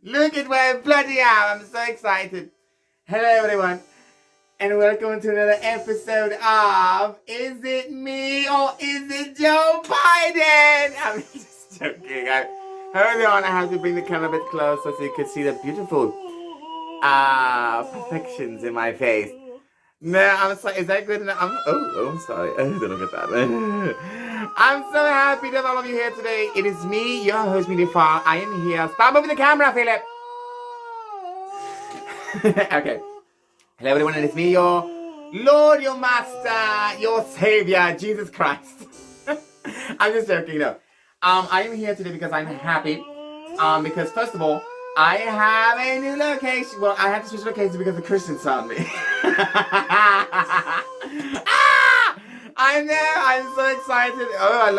Look at where I bloody am. I'm so excited. Hello, everyone, and welcome to another episode of Is It Me or Is It Joe Biden? I'm just joking. Hold on, I have to bring the camera a bit closer so you can see the beautiful perfections in my face. No, I'm sorry. Is that good enough? I'm sorry. Don't look at that. I'm so happy to have all of you here today. It is me, your host, Media File. I am here. Stop moving the camera, Philip. Okay. Hello, everyone, and it's me, your Lord, your Master, your Savior, Jesus Christ. I'm just joking, no. I am here today because I'm happy. Because first of all, I have a new location. Well, I had to switch locations because the Christians found me. I know. I'm so excited. Oh,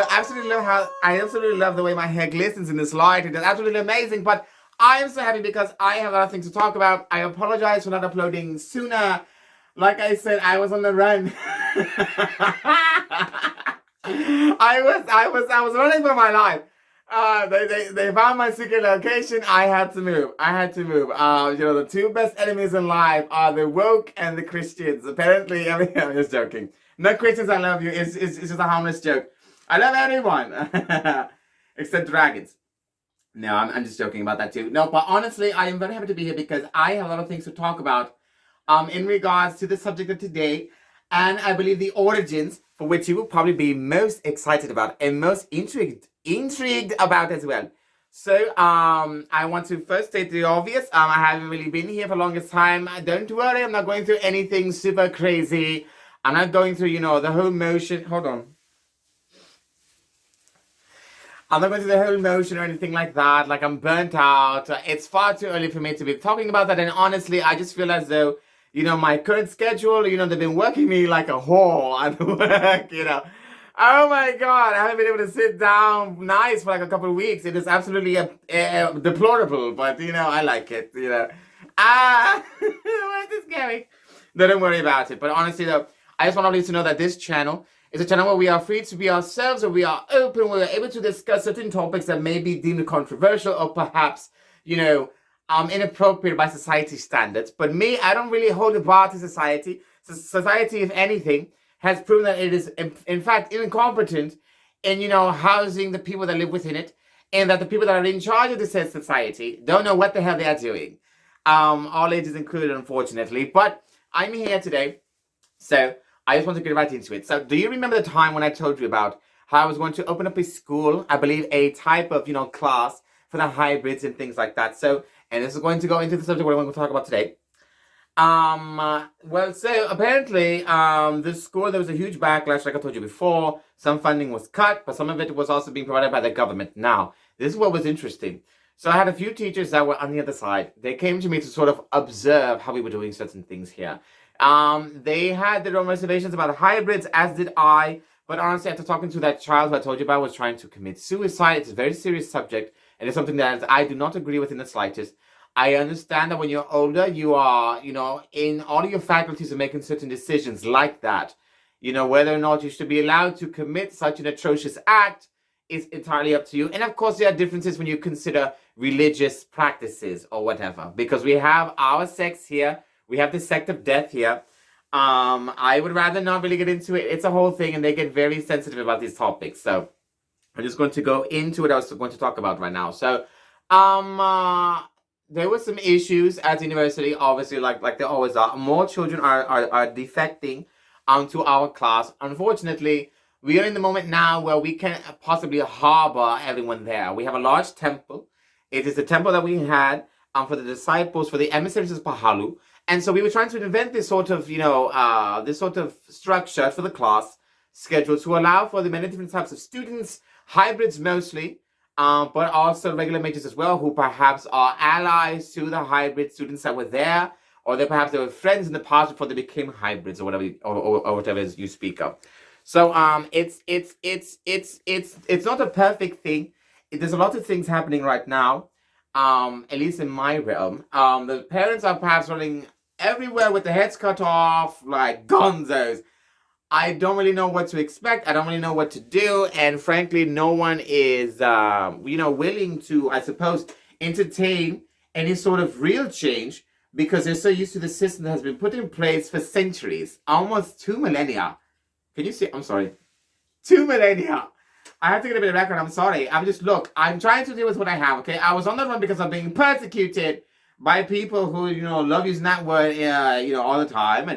I absolutely love the way my hair glistens in this light. It is absolutely amazing. But I am so happy because I have a lot of things to talk about. I apologize for not uploading sooner. Like I said, I was on the run. I was running for my life. They found my secret location. I had to move. The two best enemies in life are the woke and the Christians. Apparently, I'm just joking. No Christians, I love you. It's just a harmless joke. I love everyone. Except dragons. No, I'm just joking about that too. No, but honestly, I am very happy to be here because I have a lot of things to talk about in regards to the subject of today. And I believe the origins, for which you will probably be most excited about and most intrigued about as well. So, I want to first state the obvious. I haven't really been here for the longest time. Don't worry, I'm not going through anything super crazy. I'm not going through, the whole motion. Hold on. I'm not going through the whole motion or anything like that. Like, I'm burnt out. It's far too early for me to be talking about that. And honestly, I just feel as though, my current schedule, they've been working me like a whore at work. Oh my God, I haven't been able to sit down nice for like a couple of weeks. It is absolutely deplorable, but I like it, where's this going? No, don't worry about it. But honestly though, I just want all of you to know that this channel is a channel where we are free to be ourselves, where we are open, where we're able to discuss certain topics that may be deemed controversial or perhaps, inappropriate by society standards. But me, I don't really hold a bar to society. So society, if anything, has proven that it is, in fact, incompetent in, housing the people that live within it, and that the people that are in charge of this said society don't know what the hell they are doing. All ages included, unfortunately. But I'm here today, so I just want to get right into it. So do you remember the time when I told you about how I was going to open up a school, I believe a type of, class for the hybrids and things like that. So, and this is going to go into the subject we're going to talk about today. So apparently, this school, there was a huge backlash, like I told you before. Some funding was cut, but some of it was also being provided by the government. Now, this is what was interesting. So I had a few teachers that were on the other side. They came to me to sort of observe how we were doing certain things here. They had their own reservations about hybrids, as did I. But honestly, after talking to that child who I told you about was trying to commit suicide, it's a very serious subject, and it's something that I do not agree with in the slightest. I understand that when you're older, you are, in all of your faculties of making certain decisions like that. Whether or not you should be allowed to commit such an atrocious act is entirely up to you. And of course, there are differences when you consider religious practices or whatever, because we have our sects here. We have the sect of death here. I would rather not really get into it. It's a whole thing, and they get very sensitive about these topics. So I'm just going to go into what I was going to talk about right now. So, there were some issues at the university, obviously, like there always are. More children are defecting to our class. Unfortunately, we are in the moment now where we can possibly harbor everyone there. We have a large temple. It is the temple that we had for the disciples, for the emissaries of Pahalu. And so we were trying to invent this sort of, structure for the class schedule to allow for the many different types of students, hybrids mostly, but also regular majors as well, who perhaps are allies to the hybrid students that were there, or they were friends in the past before they became hybrids, or whatever, or whatever you speak of. So it's not a perfect thing. There's a lot of things happening right now, at least in my realm. The parents are perhaps running everywhere with their heads cut off like gonzos. I don't really know what to expect. I don't really know what to do. And frankly, no one is, willing to, I suppose, entertain any sort of real change because they're so used to the system that has been put in place for centuries, almost 2 millennia. Can you see? I'm sorry. 2 millennia. I have to get a bit of background. I'm sorry. I'm trying to deal with what I have, okay? I was on the run because I'm being persecuted by people who, love using that word, all the time.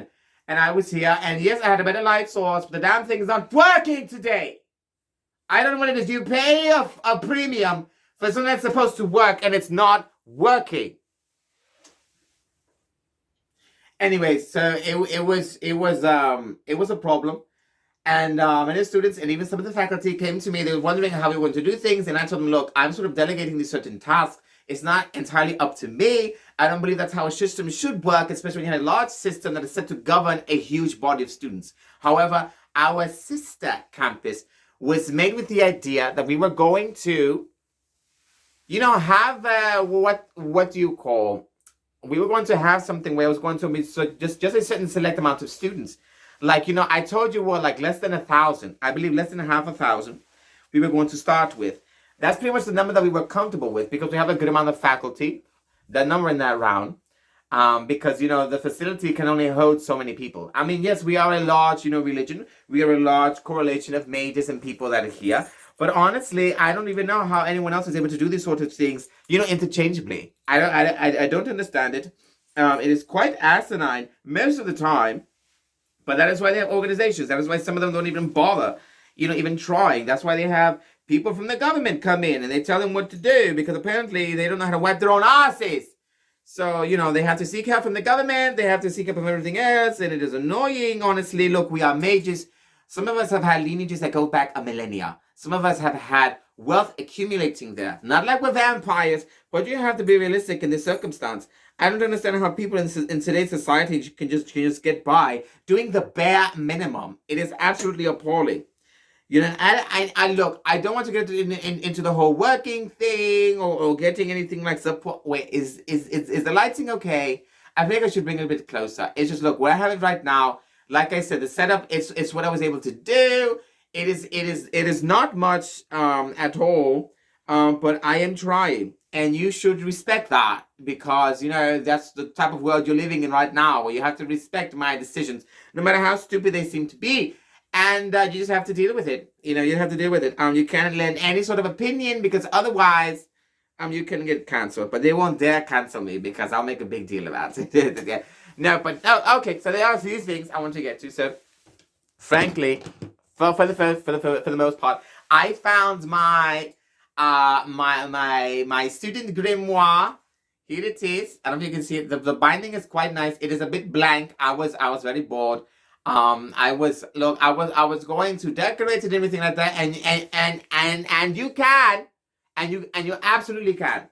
And I was here, and yes, I had a better light source, but the damn thing is not working today. I don't know what it is. You pay a premium for something that's supposed to work, and it's not working. Anyway, so it was a problem. And many students and even some of the faculty came to me. They were wondering how we were going to do things. And I told them, look, I'm sort of delegating these certain tasks. It's not entirely up to me. I don't believe that's how a system should work, especially when you have a large system that is set to govern a huge body of students. However, our sister campus was made with the idea that we were going to, have what do you call? We were going to have something where it was going to be just a certain select amount of students. Like, I told you like less than 1,000. I believe less than half 1,000 we were going to start with. That's pretty much the number that we were comfortable with because we have a good amount of faculty, the number in that round. Because, the facility can only hold so many people. I mean, yes, we are a large, religion. We are a large correlation of majors and people that are here. But honestly, I don't even know how anyone else is able to do these sort of things, interchangeably. I don't understand it. It is quite asinine most of the time. But that is why they have organizations. That is why some of them don't even bother, even trying. That's why they have people from the government come in and they tell them what to do because apparently they don't know how to wipe their own asses. So, they have to seek help from the government. They have to seek help from everything else. And it is annoying, honestly. Look, we are majors. Some of us have had lineages that go back a millennia. Some of us have had wealth accumulating there. Not like we're vampires, but you have to be realistic in this circumstance. I don't understand how people in today's society can just get by doing the bare minimum. It is absolutely appalling. I look, I don't want to get into the whole working thing or getting anything like support. Wait, is the lighting okay? I think I should bring it a bit closer. It's just, look, where I have it right now, like I said, the setup, it's what I was able to do. It is not much at all, but I am trying. And you should respect that because, that's the type of world you're living in right now where you have to respect my decisions, no matter how stupid they seem to be. And you just have to deal with it. You have to deal with it. You can't lend any sort of opinion because otherwise you can get canceled. But they won't dare cancel me because I'll make a big deal about it. Yeah. No, but, okay. So there are a few things I want to get to. So, frankly, for the most part, I found my student grimoire. Here it is. I don't know if you can see it. The binding is quite nice. It is a bit blank. I was very bored. I was going to decorate it and everything like that. And you can, and you absolutely can.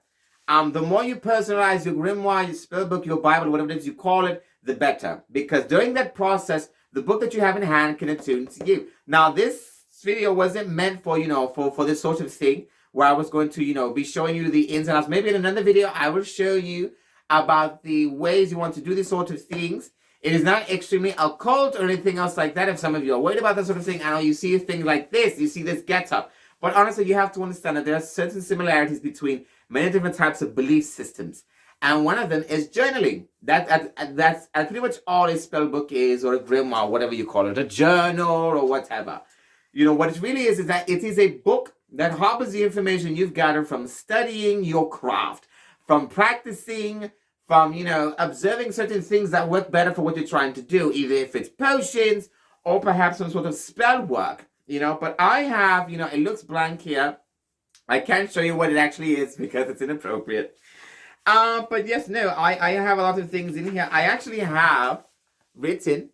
The more you personalize your grimoire, your spell book, your Bible, whatever it is you call it, the better. Because during that process, the book that you have in hand can attune to you. Now, this video wasn't meant for, for this sort of thing where I was going to, be showing you the ins and outs. Maybe in another video, I will show you about the ways you want to do these sort of things. It is not extremely occult or anything else like that. If some of you are worried about that sort of thing, I know you see things like this, you see this get-up. But honestly, you have to understand that there are certain similarities between many different types of belief systems. And one of them is journaling. That's pretty much all a spell book is, or a grimoire, whatever you call it, a journal or whatever. What it really is that it is a book that harbors the information you've gathered from studying your craft, from practicing, from, observing certain things that work better for what you're trying to do, either if it's potions or perhaps some sort of spell work, But I have, it looks blank here. I can't show you what it actually is because it's inappropriate. But yes, no, I have a lot of things in here. I actually have written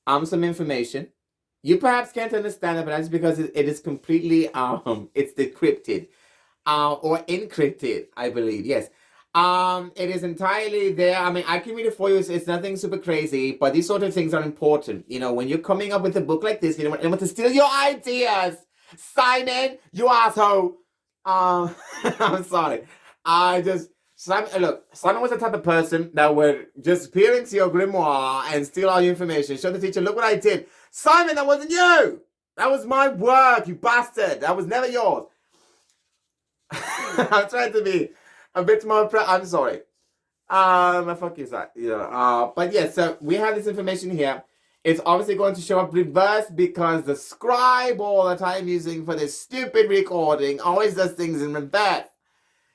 some information. You perhaps can't understand it, but that's because it is completely it's decrypted or encrypted, I believe. Yes. It is entirely there. I mean, I can read it for you. It's nothing super crazy, but these sort of things are important. When you're coming up with a book like this, you don't want to steal your ideas. Simon, you asshole. I'm sorry. Simon was the type of person that would just peer into your grimoire and steal all your information. Show the teacher, look what I did. Simon, that wasn't you. That was my work, you bastard. That was never yours. I'm trying to be a bit more I'm sorry. fuck is that? But yeah, so we have this information here. It's obviously going to show up reverse because the scribe all that I'm using for this stupid recording always does things in reverse.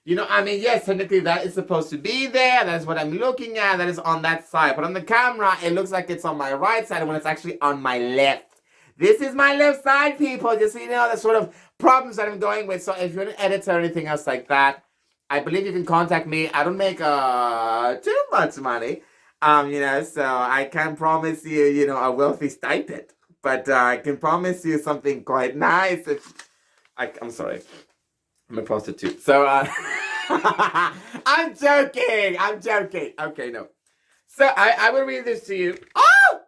I mean, yes, technically that is supposed to be there. That's what I'm looking at. That is on that side. But on the camera, it looks like it's on my right side when it's actually on my left. This is my left side, people. Just so you know the sort of problems that I'm going with. So if you're an editor or anything else like that, I believe you can contact me. I don't make too much money. So I can't promise you, a wealthy stipend. But I can promise you something quite nice. I'm sorry. I'm a prostitute. So, I'm joking. Okay, no. So, I will read this to you. Oh!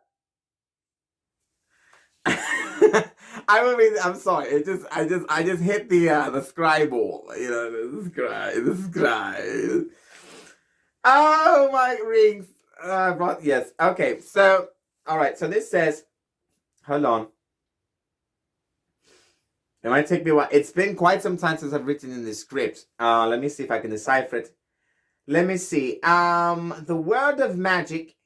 I will read. I'm sorry. I just hit the scribe ball. The scribe. Oh, my rings. Yes. Okay. So, all right. So this says, hold on. It might take me a while. It's been quite some time since I've written in the script. Let me see if I can decipher it. Let me see. The word of magic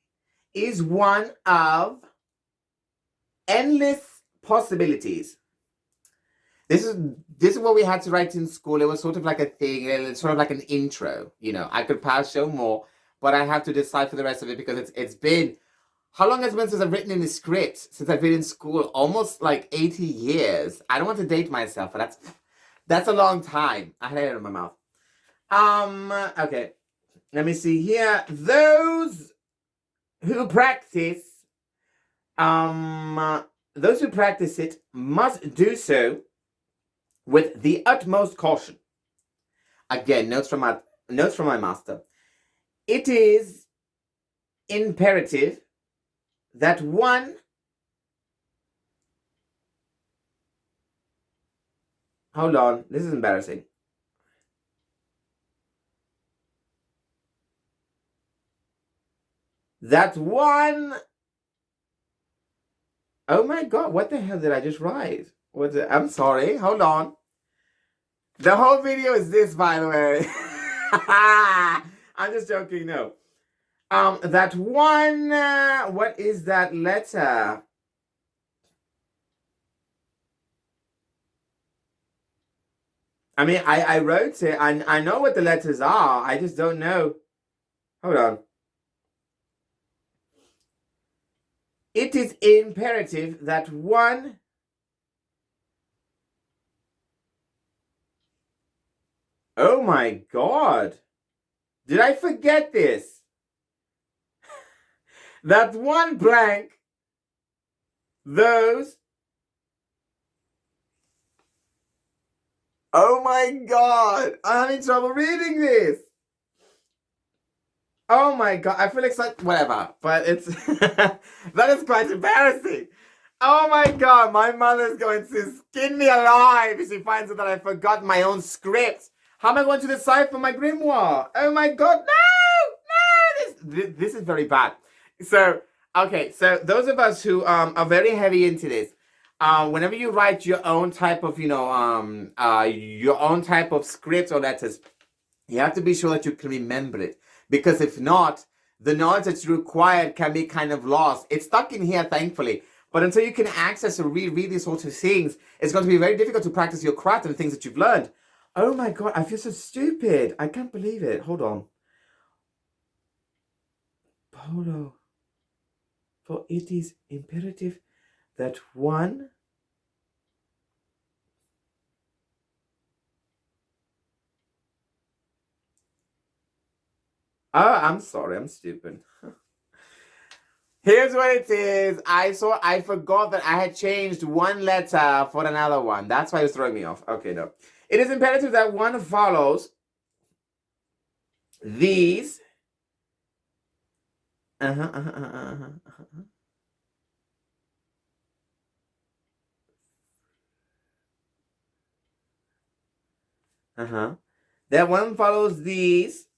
is one of endless possibilities. This is what we had to write in school. It was sort of like a thing. It's sort of like an intro. I could perhaps show more, but I have to decipher the rest of it because it's been. How long has it been since I've written in the script? Since I've been in school? Almost like 80 years. I don't want to date myself, but that's a long time. I had it in my mouth. Okay. Let me see here. Those who practice it must do so with the utmost caution. Again, notes from my master. It is imperative that one hold on, this is embarrassing. That one oh my god, what the hell did I just write? I'm sorry, hold on. The whole video is this, by the way. I'm just joking, no. That one what is that letter? I mean, I wrote it. I know what the letters are. I just don't know. Hold on. It is imperative that one oh my god. Did I forget this? That one blank those oh my god. I'm having trouble reading this. Oh my god, I feel excited. Whatever, but it's that is quite embarrassing. Oh my god, my mother's going to skin me alive if she finds out that I forgot my own script. How am I going to decipher my grimoire? Oh my god, no, this is very bad. So, okay, so those of us who are very heavy into this, whenever you write your own type of, your own type of script or letters, you have to be sure that you can remember it. Because if not, the knowledge that's required can be kind of lost. It's stuck in here, thankfully. But until you can access or reread these sorts of things, it's going to be very difficult to practice your craft and things that you've learned. Oh my god, I feel so stupid. I can't believe it. Hold on. Polo. For it is imperative that one oh, I'm sorry, I'm stupid. Here's what it is. I forgot that I had changed one letter for another one. That's why it was throwing me off. Okay, no. It is imperative that one follows these. That one follows these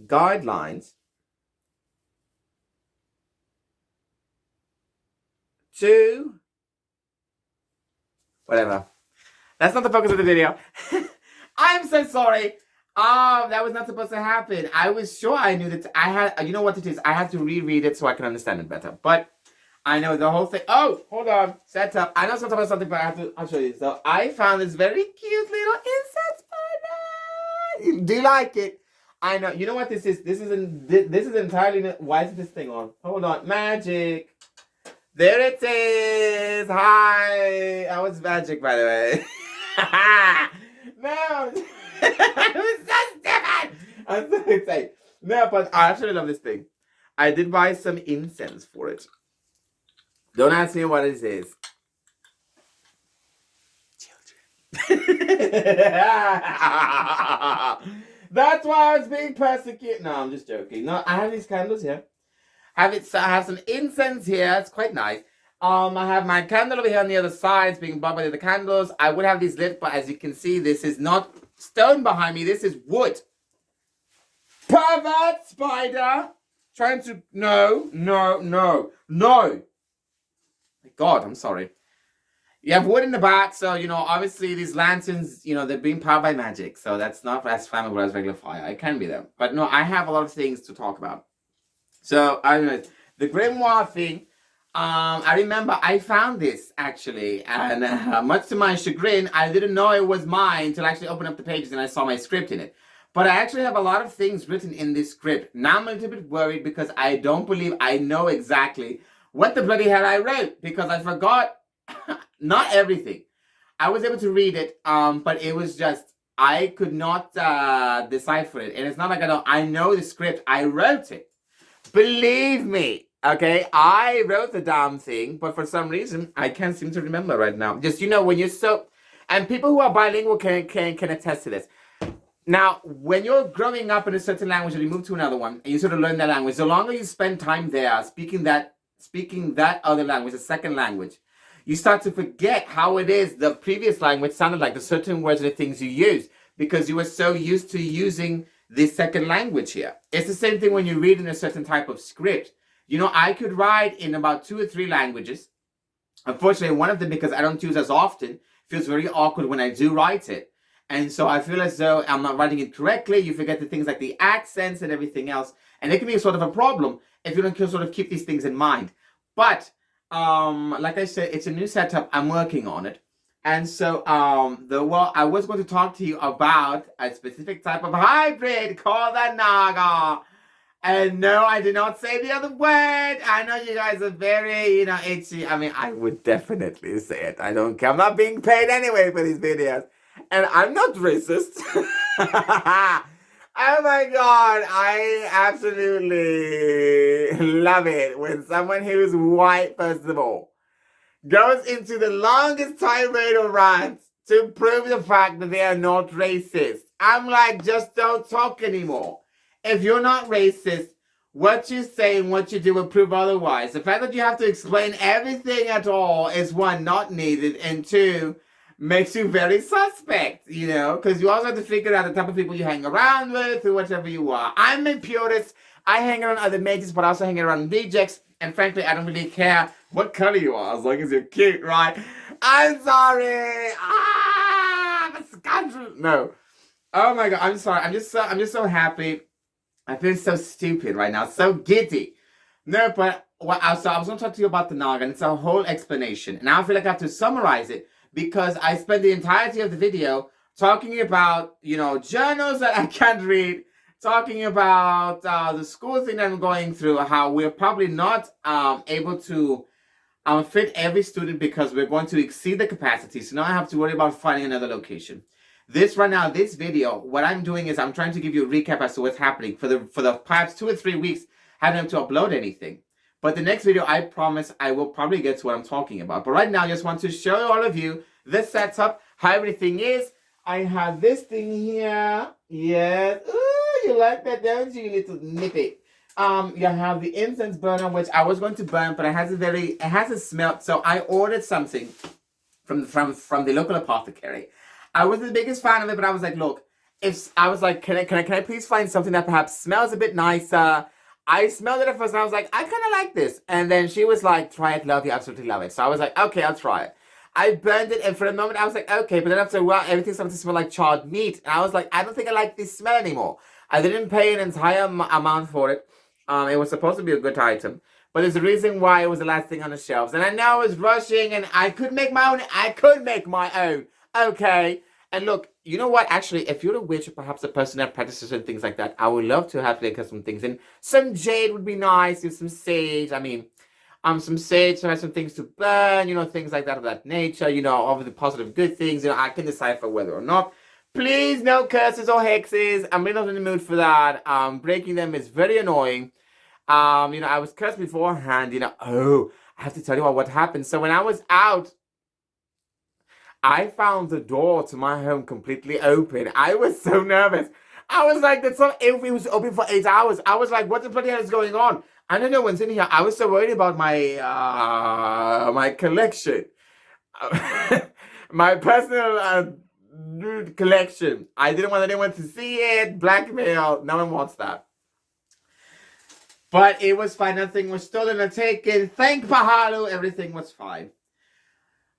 guidelines to Whatever. That's not the focus of the video. I'm so sorry. That was not supposed to happen. I was sure I knew that I had, you know what it is? I had to reread it so I can understand it better. But I know the whole thing. Oh, hold on. Setup. I know something, but I'll show you. So I found this very cute little insect spider. Do you like it? I know. You know what this is? This is entirely. Why is this thing on? Hold on. Magic. There it is. Hi. I was magic, by the way. No. It was so stupid. I'm so excited. No, but I actually love this thing. I did buy some incense for it. Don't ask me what it is. Children. That's why I was being persecuted. No, I'm just joking. No, I have these candles here. I have some incense here. It's quite nice. I have my candle over here on the other side. It's being bobbed by the candles. I would have these lit, but as you can see, this is not stone behind me. This is wood. Pervert spider. Trying to... No. God, I'm sorry. You have wood in the back, so, obviously these lanterns, they're being powered by magic. So that's not as flammable as regular fire. It can be, though. But no, I have a lot of things to talk about. So, anyways, the grimoire thing, I remember I found this, actually. And much to my chagrin, I didn't know it was mine until I actually opened up the pages and I saw my script in it. But I actually have a lot of things written in this script. Now I'm a little bit worried because I don't believe I know exactly what the bloody hell I wrote, because I forgot not everything. I was able to read it, but it was just, I could not decipher it. And it's not like I know the script. I wrote it. Believe me, okay? I wrote the damn thing, but for some reason, I can't seem to remember right now. Just, when you're so... And people who are bilingual can attest to this. Now, when you're growing up in a certain language and you move to another one, and you sort of learn that language, the longer you spend time there speaking that other language, the second language, you start to forget how it is the previous language sounded like, the certain words and the things you use, because you were so used to using the second language here. It's the same thing when you read in a certain type of script. I could write in about 2 or 3 languages. Unfortunately, one of them, because I don't use as often, feels very awkward when I do write it. And so I feel as though I'm not writing it correctly. You forget the things like the accents and everything else. And it can be sort of a problem if you don't sort of keep these things in mind. But, like I said, it's a new setup. I'm working on it. And so, I was going to talk to you about a specific type of hybrid called the Naga. And no, I did not say the other word. I know you guys are very, itchy. I mean, I would definitely say it. I don't care. I'm not being paid anyway for these videos. And I'm not racist. Oh my God, I absolutely love it when someone who's white, first of all, goes into the longest tirade of rants to prove the fact that they are not racist. I'm like, just don't talk anymore. If you're not racist, what you say and what you do will prove otherwise. The fact that you have to explain everything at all is, 1, not needed, and 2, makes you very suspect, because you also have to figure out the type of people you hang around with or whatever you are. I'm a purist. I hang around other mages, but I also hang around rejects. And frankly, I don't really care what color you are, as long as you're cute, right? I'm sorry. I'm a scoundrel. No. Oh my God, I'm sorry. I'm just so happy. I feel so stupid right now, so giddy. No, but I was going to talk to you about the Naga, and it's a whole explanation. Now I feel like I have to summarize it, because I spent the entirety of the video talking about, journals that I can't read, talking about the school thing that I'm going through, how we're probably not able to fit every student because we're going to exceed the capacity. So now I have to worry about finding another location. This video, what I'm doing is I'm trying to give you a recap as to what's happening. For the past 2 or 3 weeks, I haven't been able to upload anything. But the next video, I promise I will probably get to what I'm talking about. But right now, I just want to show all of you the setup, how everything is. I have this thing here. Yes. Ooh, you like that, don't you, little nippy? You have the incense burner, which I was going to burn, but it has a smell. So I ordered something from the local apothecary. I wasn't the biggest fan of it, but I was like, look, can I please find something that perhaps smells a bit nicer? I smelled it at first and I was like, I kind of like this. And then she was like, try it, love, you absolutely love it. So I was like, okay, I'll try it. I burned it, and for a moment I was like, okay, but then after a while, everything started to smell like charred meat, and I was like, I don't think I like this smell anymore. I didn't pay an entire amount for it. It was supposed to be a good item, but there's a reason why it was the last thing on the shelves, and I know I was rushing, and I could make my own. I could make my own. Okay. And look, you know what? Actually, if you're a witch or perhaps a person that practices and things like that, I would love to have like some things. And some jade would be nice, and some sage. I mean, some sage, so I have some things to burn, things like that of that nature, of the positive good things. I can decipher whether or not. Please, no curses or hexes. I'm really not in the mood for that. Breaking them is very annoying. I was cursed beforehand. Oh, I have to tell you what happened. So when I was out, I found the door to my home completely open. I was so nervous. I was like, if it was open for 8 hours. I was like, what the bloody hell is going on? I don't know what's in here. I was so worried about my collection. My personal collection. I didn't want anyone to see it. Blackmail. No one wants that. But it was fine. Nothing was stolen or taken. Thank Pahalo. Everything was fine.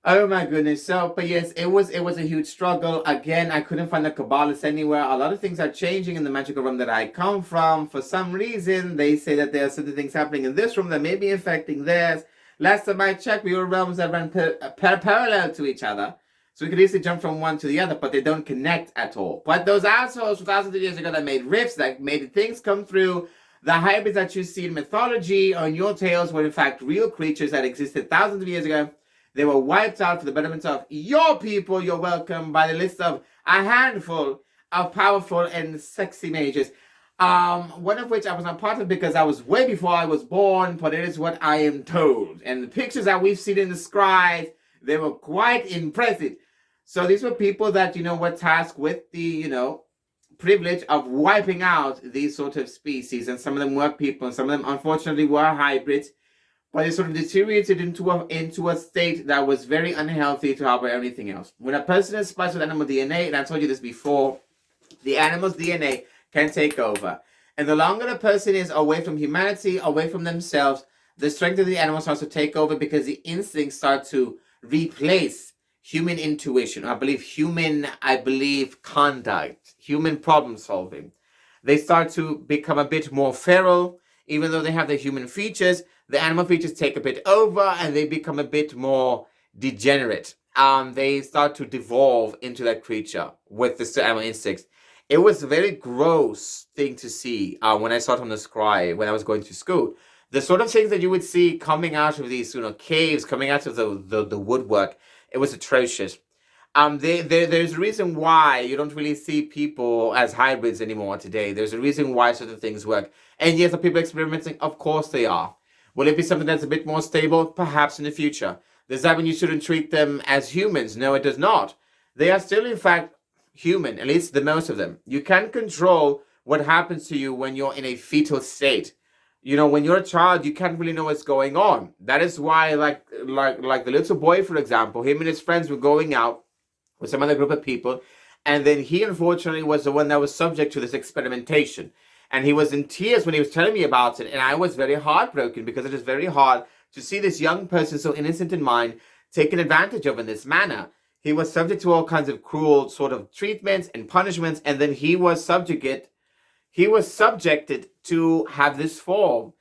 Oh my goodness. So, but yes, it was a huge struggle. Again, I couldn't find the Kabbalist anywhere. A lot of things are changing in the magical realm that I come from. For some reason, they say that there are certain things happening in this room that may be affecting theirs. Last time I checked, we were realms that ran parallel to each other. So we could easily jump from one to the other, but they don't connect at all. But those assholes thousands of years ago that made rifts, that made things come through, the hybrids that you see in mythology or in your tales were in fact real creatures that existed thousands of years ago. They were wiped out for the betterment of your people. You're welcome by the list of a handful of powerful and sexy mages. One of which I was not part of because I was way before I was born, but it is what I am told. And the pictures that we've seen in the scribes, they were quite impressive. So these were people that, were tasked with the, privilege of wiping out these sort of species. And some of them were people, and some of them, unfortunately, were hybrids. But it sort of deteriorated into a state that was very unhealthy to harbor anything else. When a person is spliced with animal DNA, and I told you this before, the animal's DNA can take over. And the longer the person is away from humanity, away from themselves, the strength of the animal starts to take over because the instincts start to replace human intuition. I believe conduct, human problem solving. They start to become a bit more feral, even though they have the human features. The animal features take a bit over and they become a bit more degenerate. They start to devolve into that creature with the animal instincts. It was a very gross thing to see when I saw it on the scribe when I was going to school. The sort of things that you would see coming out of these, caves, coming out of the woodwork, it was atrocious. There's a reason why you don't really see people as hybrids anymore today. There's a reason why certain things work. And yes, are people experimenting? Of course they are. Will it be something that's a bit more stable? Perhaps in the future. Does that mean you shouldn't treat them as humans? No, it does not. They are still, in fact, human, at least the most of them. You can't control what happens to you when you're in a fetal state. When you're a child, you can't really know what's going on. That is why, like the little boy, for example, him and his friends were going out with some other group of people, and then he, unfortunately, was the one that was subject to this experimentation. And he was in tears when he was telling me about it. And I was very heartbroken because it is very hard to see this young person so innocent in mind taken advantage of in this manner. He was subject to all kinds of cruel sort of treatments and punishments. And then he was subjected to have this form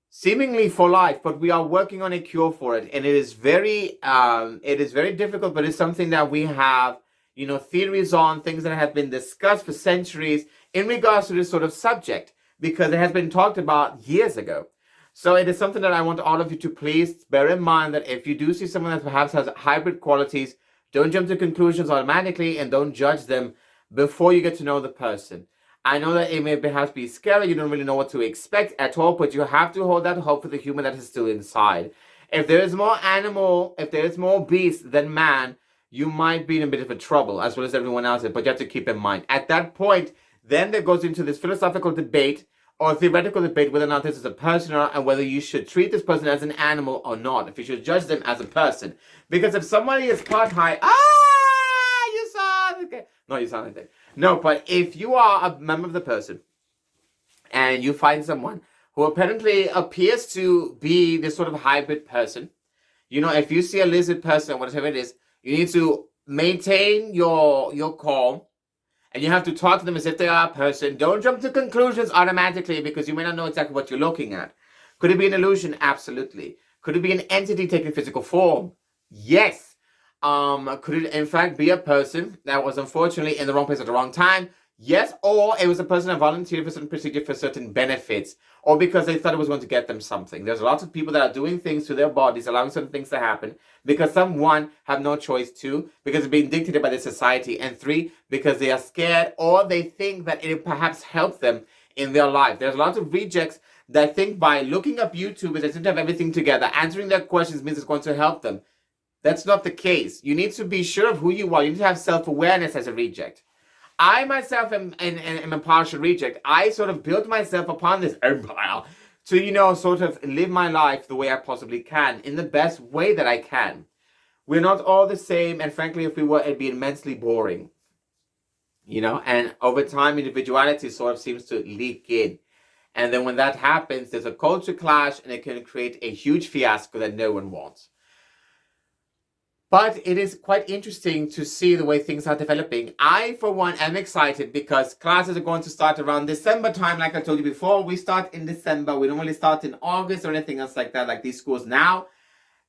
seemingly for life. But we are working on a cure for it. And it is very difficult, but it's something that we have theories on, things that have been discussed for centuries in regards to this sort of subject, because it has been talked about years ago. So it is something that I want all of you to please bear in mind, that if you do see someone that perhaps has hybrid qualities, don't jump to conclusions automatically and don't judge them before you get to know the person. I know that it may perhaps be scary, you don't really know what to expect at all, but you have to hold that hope for the human that is still inside. If there is more animal, if there is more beast than man, you might be in a bit of a trouble, as well as everyone else, but you have to keep in mind. At that point, then there goes into this philosophical debate or theoretical debate whether or not this is a person and whether you should treat this person as an animal or not, if you should judge them as a person. Because if somebody is part high, you sound okay. No, you sound like that. No, but if you are a member of the person and you find someone who apparently appears to be this sort of hybrid person, If you see a lizard person, whatever it is, you need to maintain your calm, and you have to talk to them as if they are a person. Don't jump to conclusions automatically because you may not know exactly what you're looking at. Could it be an illusion? Absolutely. Could it be an entity taking physical form? Yes. Could it in fact be a person that was unfortunately in the wrong place at the wrong time? Yes. Or it was a person that volunteered for certain procedure for certain benefits, or because they thought it was going to get them something. There's lots of people that are doing things to their bodies, allowing certain things to happen because someone have no choice. Two, because it's being dictated by the society, and three, because they are scared or they think that it perhaps help them in their life. There's lots of rejects that think by looking up YouTubers, they seem to have everything together. Answering their questions means it's going to help them. That's not the case. You need to be sure of who you are. You need to have self-awareness as a reject. I myself am a partial reject. I sort of built myself upon this empire to, sort of live my life the way I possibly can, in the best way that I can. We're not all the same, and frankly, if we were, it'd be immensely boring. And over time, individuality sort of seems to leak in. And then when that happens, there's a culture clash, and it can create a huge fiasco that no one wants. But it is quite interesting to see the way things are developing. I, for one, am excited because classes are going to start around December time. Like I told you before, we start in December. We don't really start in August or anything else like that, like these schools now.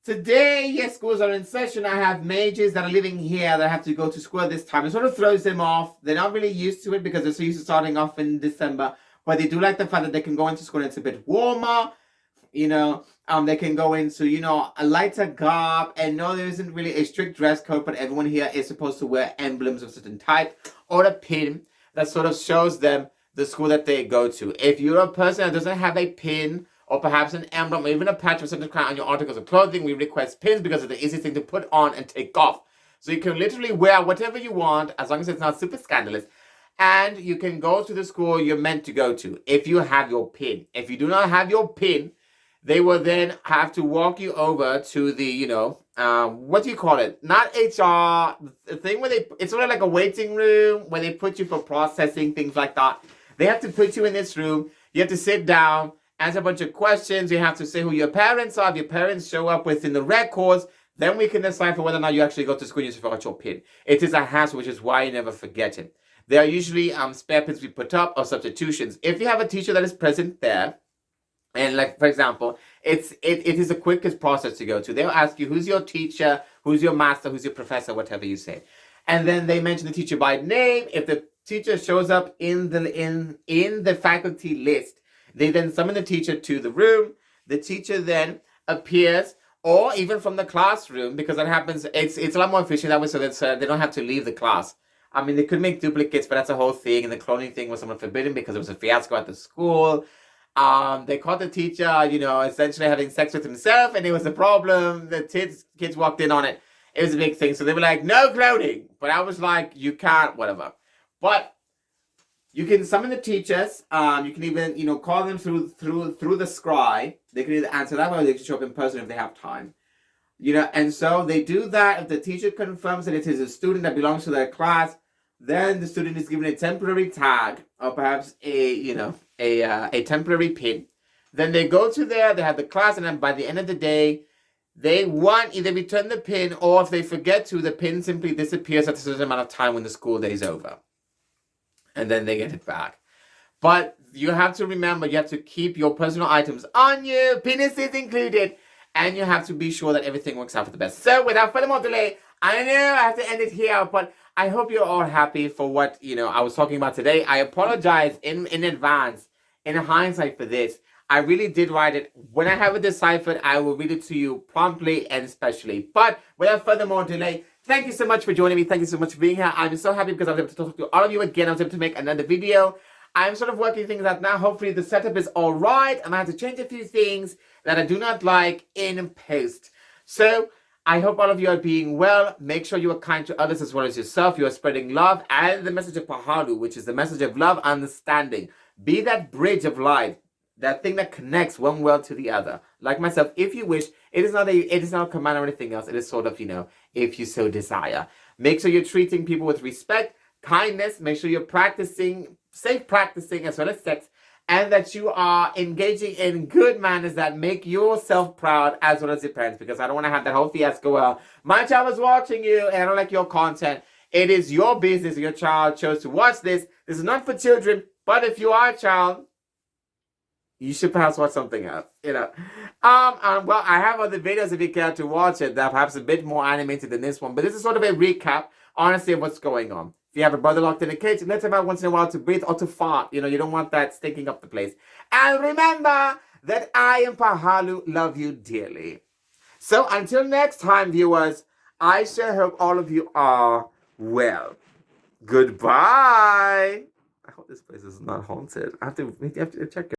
Today, yes, schools are in session. I have majors that are living here that have to go to school at this time. It sort of throws them off. They're not really used to it because they're so used to starting off in December. But they do like the fact that they can go into school and it's a bit warmer. They can go into, a lighter garb, and no, there isn't really a strict dress code, but everyone here is supposed to wear emblems of a certain type or a pin that sort of shows them the school that they go to. If you're a person that doesn't have a pin or perhaps an emblem or even a patch of certain kind on your articles of clothing, we request pins because it's the easiest thing to put on and take off. So you can literally wear whatever you want as long as it's not super scandalous. And you can go to the school you're meant to go to if you have your pin. If you do not have your pin, they will then have to walk you over to the, what do you call it? Not HR, the thing where it's sort of like a waiting room where they put you for processing, things like that. They have to put you in this room. You have to sit down, answer a bunch of questions. You have to say who your parents are. If your parents show up within the records, then we can decide for whether or not you actually go to school and you forgot your pin. It is a hassle, which is why you never forget it. There are usually spare pins we put up or substitutions. If you have a teacher that is present there, and like, for example, it is the quickest process to go to. They'll ask you, who's your teacher, who's your master, who's your professor, whatever you say. And then they mention the teacher by name. If the teacher shows up in the faculty list, they then summon the teacher to the room. The teacher then appears, or even from the classroom, because that happens, it's a lot more efficient that way, so that they don't have to leave the class. I mean, they could make duplicates, but that's a whole thing. And the cloning thing was somewhat forbidden because it was a fiasco at the school. They caught the teacher, essentially having sex with himself, and it was a problem. The kids walked in on it. It was a big thing. So they were like, no cloning. But I was like, you can't, whatever. But you can summon the teachers. You can even, call them through the scry. They can either answer that way or they can show up in person if they have time. And so they do that. If the teacher confirms that it is a student that belongs to their class, then the student is given a temporary tag or perhaps a temporary pin. Then they go to there, they have the class, and then by the end of the day, they either return the pin, or if they forget to, the pin simply disappears at a certain amount of time when the school day is over. And then they get it back. But you have to remember, you have to keep your personal items on you, penises included, and you have to be sure that everything works out for the best. So without further more delay, I know I have to end it here, but I hope you're all happy for what, I was talking about today. I apologize in advance, in hindsight, for this. I really did write it. When I have it deciphered, I will read it to you promptly and specially. But without further more delay, thank you so much for joining me. Thank you so much for being here. I'm so happy because I was able to talk to all of you again. I was able to make another video. I'm sort of working things out now. Hopefully the setup is all right. And I have to change a few things that I do not like in post. So I hope all of you are being well. Make sure you are kind to others as well as yourself. You are spreading love and the message of Pahalu, which is the message of love, understanding. Be that bridge of light, that thing that connects one world to the other. Like myself, if you wish, it is not a command or anything else. It is sort of, if you so desire. Make sure you're treating people with respect, kindness. Make sure you're practicing, safe practicing as well as sex. and that you are engaging in good manners that make yourself proud as well as your parents, because I don't want to have that whole fiasco where my child is watching you and I don't like your content. It is your business. Your child chose to watch this. This is not for children, but if you are a child, you should perhaps watch something else, well, I have other videos if you care to watch it that are perhaps a bit more animated than this one, but this is sort of a recap, honestly, of what's going on. If you have a brother locked in a cage, let him out once in a while to breathe or to fart. You don't want that stinking up the place. And remember that I and Pahalu love you dearly. So until next time, viewers, I sure hope all of you are well. Goodbye. I hope this place is not haunted. I have to check it.